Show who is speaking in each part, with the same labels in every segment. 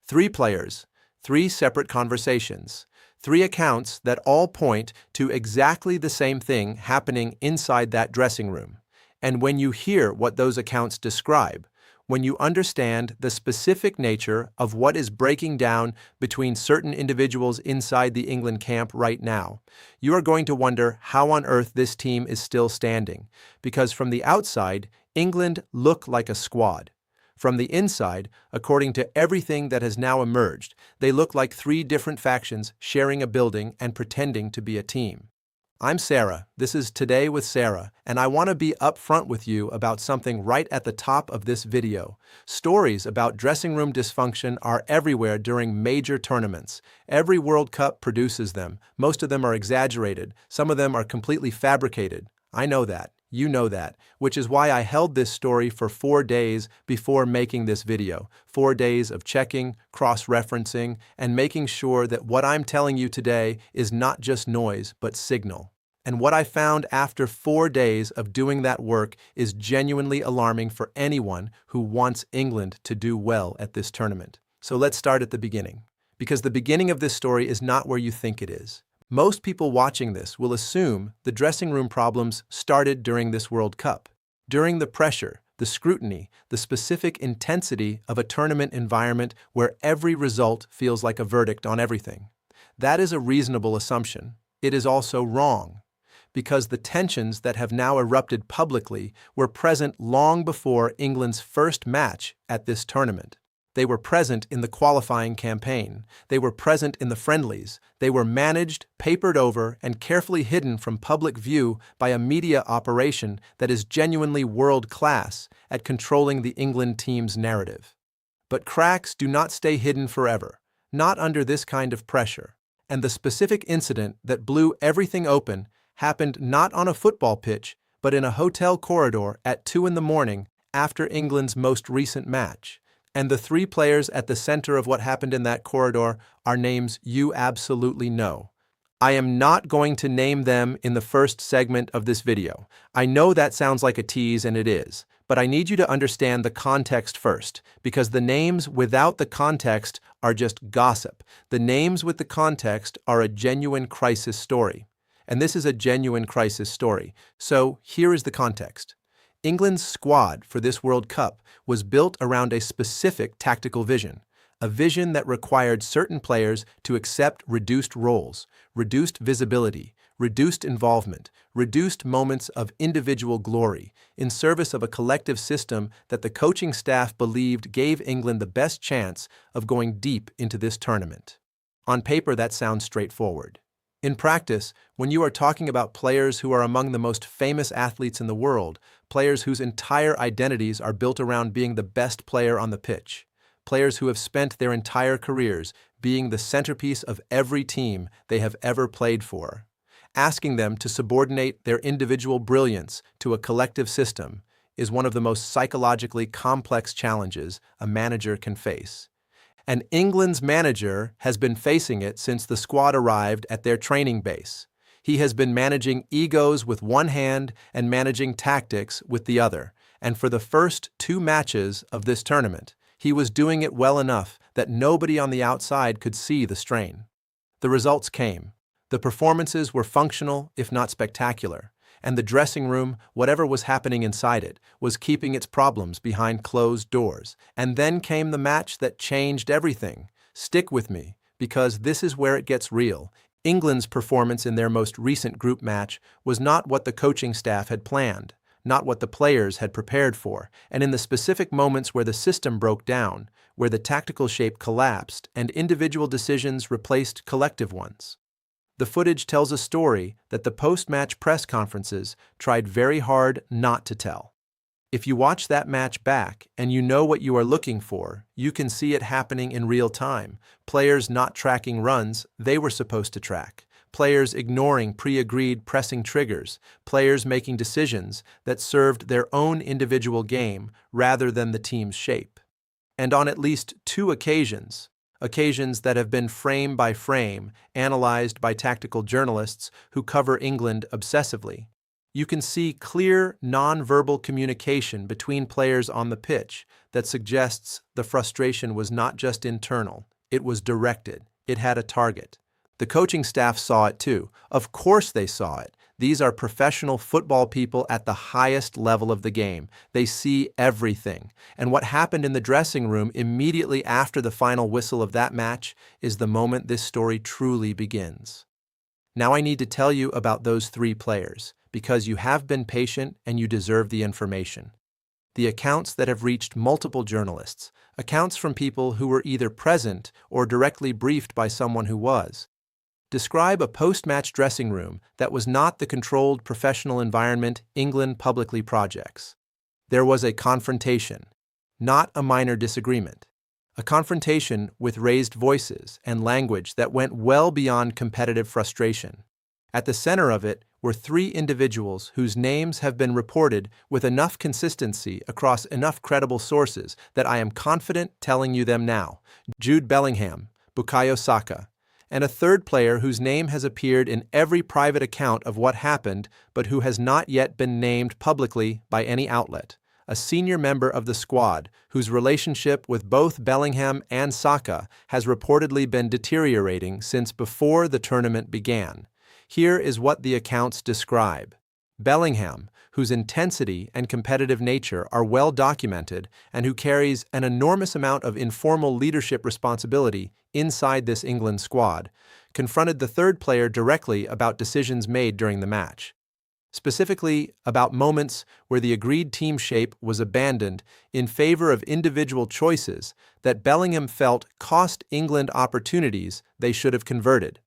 Speaker 1: Three players, three separate conversations, three accounts that all point to exactly the same thing happening inside that dressing room. And when you hear what those accounts describe, when you understand the specific nature of what is breaking down between certain individuals inside the England camp right now, you are going to wonder how on earth this team is still standing, because from the outside, England look like a squad. From the inside, according to everything that has now emerged, they look like three different factions sharing a building and pretending to be a team. I'm Sarah, this is Today with Sarah, and I want to be upfront with you about something right at the top of this video. Stories about dressing room dysfunction are everywhere during major tournaments. Every World Cup produces them. Most of them are exaggerated. Some of them are completely fabricated. I know that. You know that, which is why I held this story for 4 days before making this video. 4 days of checking, cross-referencing, and making sure that what I'm telling you today is not just noise, but signal. And what I found after 4 days of doing that work is genuinely alarming for anyone who wants England to do well at this tournament. So let's start at the beginning, because the beginning of this story is not where you think it is. Most people watching this will assume the dressing room problems started during this World Cup, during the pressure, the scrutiny, the specific intensity of a tournament environment where every result feels like a verdict on everything. That is a reasonable assumption. It is also wrong, because the tensions that have now erupted publicly were present long before England's first match at this tournament. They were present in the qualifying campaign. They were present in the friendlies. They were managed, papered over, and carefully hidden from public view by a media operation that is genuinely world-class at controlling the England team's narrative. But cracks do not stay hidden forever, not under this kind of pressure. And the specific incident that blew everything open happened not on a football pitch, but in a hotel corridor at 2 in the morning after England's most recent match. And the three players at the center of what happened in that corridor are names you absolutely know. I am not going to name them in the first segment of this video. I know that sounds like a tease, and it is, but I need you to understand the context first, because the names without the context are just gossip. The names with the context are a genuine crisis story. And this is a genuine crisis story. So here is the context. England's squad for this World Cup was built around a specific tactical vision, a vision that required certain players to accept reduced roles, reduced visibility, reduced involvement, reduced moments of individual glory, in service of a collective system that the coaching staff believed gave England the best chance of going deep into this tournament. On paper, that sounds straightforward. In practice, when you are talking about players who are among the most famous athletes in the world, players whose entire identities are built around being the best player on the pitch, players who have spent their entire careers being the centerpiece of every team they have ever played for, asking them to subordinate their individual brilliance to a collective system is one of the most psychologically complex challenges a manager can face. And England's manager has been facing it since the squad arrived at their training base. He has been managing egos with one hand and managing tactics with the other. And for the first 2 matches of this tournament, he was doing it well enough that nobody on the outside could see the strain. The results came. The performances were functional, if not spectacular. And the dressing room, whatever was happening inside it, was keeping its problems behind closed doors. And then came the match that changed everything. Stick with me, because this is where it gets real. England's performance in their most recent group match was not what the coaching staff had planned, not what the players had prepared for, and in the specific moments where the system broke down, where the tactical shape collapsed and individual decisions replaced collective ones. The footage tells a story that the post-match press conferences tried very hard not to tell. If you watch that match back and you know what you are looking for, you can see it happening in real time. Players not tracking runs they were supposed to track. Players ignoring pre-agreed pressing triggers. Players making decisions that served their own individual game rather than the team's shape. And on at least 2 occasions that have been frame by frame analyzed by tactical journalists who cover England obsessively, You can see clear, nonverbal communication between players on the pitch that suggests the frustration was not just internal, it was directed, it had a target. The coaching staff saw it too. Of course they saw it. These are professional football people at the highest level of the game. They see everything. And what happened in the dressing room immediately after the final whistle of that match is the moment this story truly begins. Now I need to tell you about those 3 players, because you have been patient and you deserve the information. The accounts that have reached multiple journalists, accounts from people who were either present or directly briefed by someone who was. Describe a post-match dressing room that was not the controlled professional environment England publicly projects. There was a confrontation, not a minor disagreement. A confrontation with raised voices and language that went well beyond competitive frustration. At the center of it were 3 individuals whose names have been reported with enough consistency across enough credible sources that I am confident telling you them now: Jude Bellingham, Bukayo Saka, and a 3rd player whose name has appeared in every private account of what happened but who has not yet been named publicly by any outlet. A senior member of the squad whose relationship with both Bellingham and Saka has reportedly been deteriorating since before the tournament began. Here is what the accounts describe. Bellingham, whose intensity and competitive nature are well documented and who carries an enormous amount of informal leadership responsibility inside this England squad, confronted the 3rd player directly about decisions made during the match. Specifically about moments where the agreed team shape was abandoned in favor of individual choices that Bellingham felt cost England opportunities they should have converted.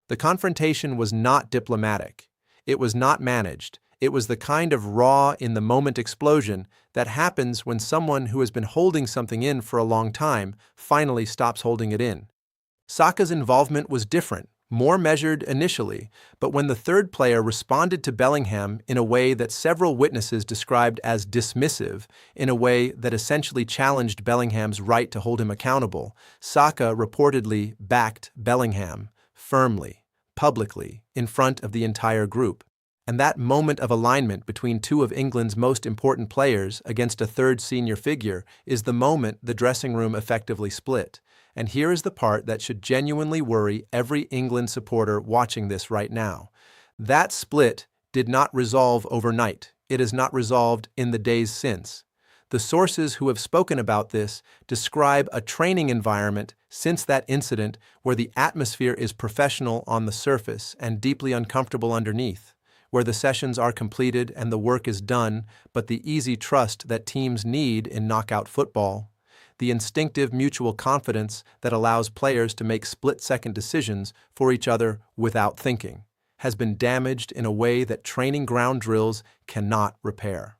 Speaker 1: The confrontation was not diplomatic. It was not managed. It was the kind of raw, in-the-moment explosion that happens when someone who has been holding something in for a long time finally stops holding it in. Saka's involvement was different, more measured initially, but when the 3rd player responded to Bellingham in a way that several witnesses described as dismissive, in a way that essentially challenged Bellingham's right to hold him accountable, Saka reportedly backed Bellingham firmly, publicly, in front of the entire group. And that moment of alignment between 2 of England's most important players against a 3rd senior figure is the moment the dressing room effectively split. And here is the part that should genuinely worry every England supporter watching this right now. That split did not resolve overnight. It has not resolved in the days since. The sources who have spoken about this describe a training environment since that incident where the atmosphere is professional on the surface and deeply uncomfortable underneath, where the sessions are completed and the work is done, but the easy trust that teams need in knockout football, the instinctive mutual confidence that allows players to make split-second decisions for each other without thinking, has been damaged in a way that training ground drills cannot repair.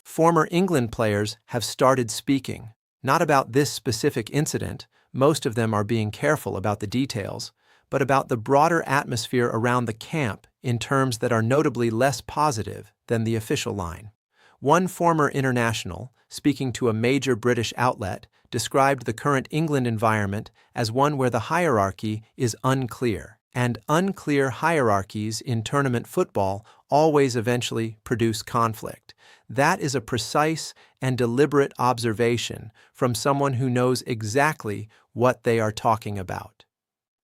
Speaker 1: Former England players have started speaking, not about this specific incident, most of them are being careful about the details, but about the broader atmosphere around the camp in terms that are notably less positive than the official line. One former international, speaking to a major British outlet, described the current England environment as one where the hierarchy is unclear, and unclear hierarchies in tournament football always eventually produce conflict. That is a precise and deliberate observation from someone who knows exactly what they are talking about.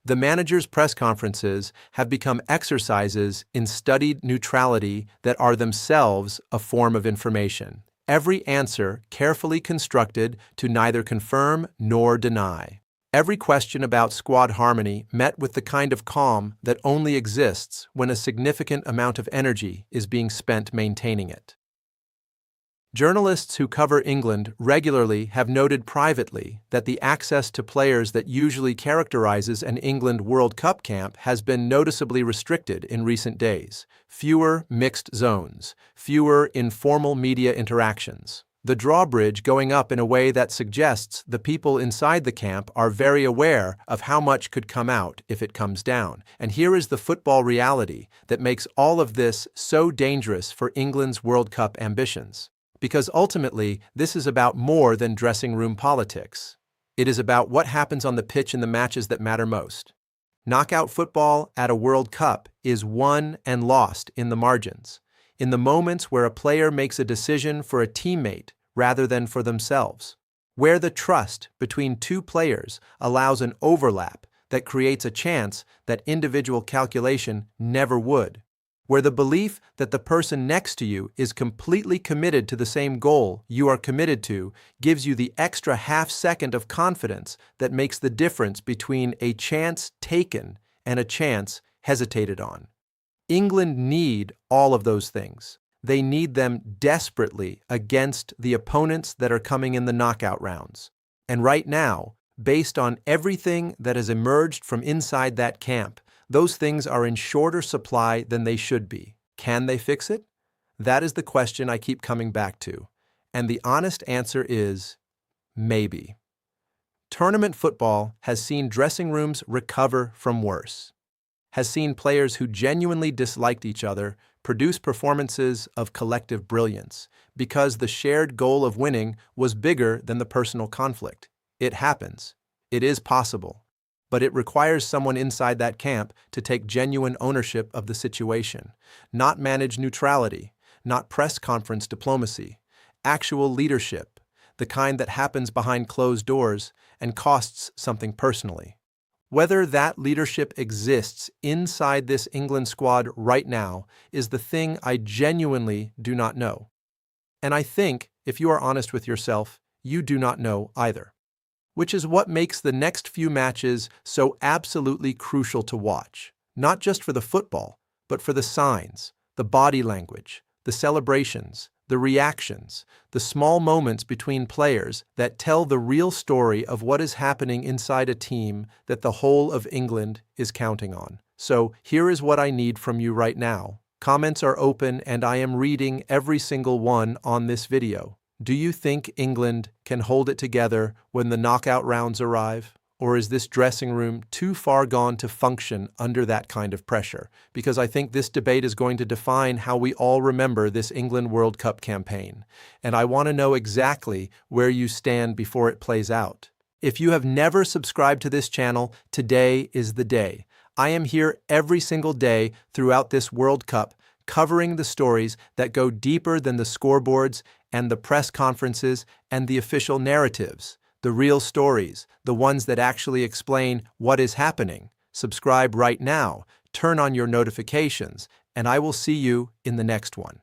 Speaker 1: The manager's press conferences have become exercises in studied neutrality that are themselves a form of information. Every answer carefully constructed to neither confirm nor deny. Every question about squad harmony met with the kind of calm that only exists when a significant amount of energy is being spent maintaining it. Journalists who cover England regularly have noted privately that the access to players that usually characterizes an England World Cup camp has been noticeably restricted in recent days. Fewer mixed zones, fewer informal media interactions. The drawbridge going up in a way that suggests the people inside the camp are very aware of how much could come out if it comes down. And here is the football reality that makes all of this so dangerous for England's World Cup ambitions. Because ultimately, this is about more than dressing room politics. It is about what happens on the pitch in the matches that matter most. Knockout football at a World Cup is won and lost in the margins. in the moments where a player makes a decision for a teammate rather than for themselves, where the trust between two players allows an overlap that creates a chance that individual calculation never would, where the belief that the person next to you is completely committed to the same goal you are committed to gives you the extra half second of confidence that makes the difference between a chance taken and a chance hesitated on. England need all of those things. They need them desperately against the opponents that are coming in the knockout rounds. And right now, based on everything that has emerged from inside that camp, those things are in shorter supply than they should be. Can they fix it? That is the question I keep coming back to. And the honest answer is maybe. Tournament football has seen dressing rooms recover from worse, has seen players who genuinely disliked each other produce performances of collective brilliance because the shared goal of winning was bigger than the personal conflict. It happens. It is possible. But it requires someone inside that camp to take genuine ownership of the situation, not manage neutrality, not press conference diplomacy, actual leadership, the kind that happens behind closed doors and costs something personally. Whether that leadership exists inside this England squad right now is the thing I genuinely do not know. And I think, if you are honest with yourself, you do not know either. Which is what makes the next few matches so absolutely crucial to watch, not just for the football, but for the signs, the body language, the celebrations, the reactions, the small moments between players that tell the real story of what is happening inside a team that the whole of England is counting on. So here is what I need from you right now. Comments are open and I am reading every single one on this video. Do you think England can hold it together when the knockout rounds arrive? Or is this dressing room too far gone to function under that kind of pressure? Because I think this debate is going to define how we all remember this England World Cup campaign. And I want to know exactly where you stand before it plays out. If you have never subscribed to this channel, today is the day. I am here every single day throughout this World Cup, covering the stories that go deeper than the scoreboards and the press conferences and the official narratives, the real stories, the ones that actually explain what is happening. Subscribe right now, turn on your notifications, and I will see you in the next one.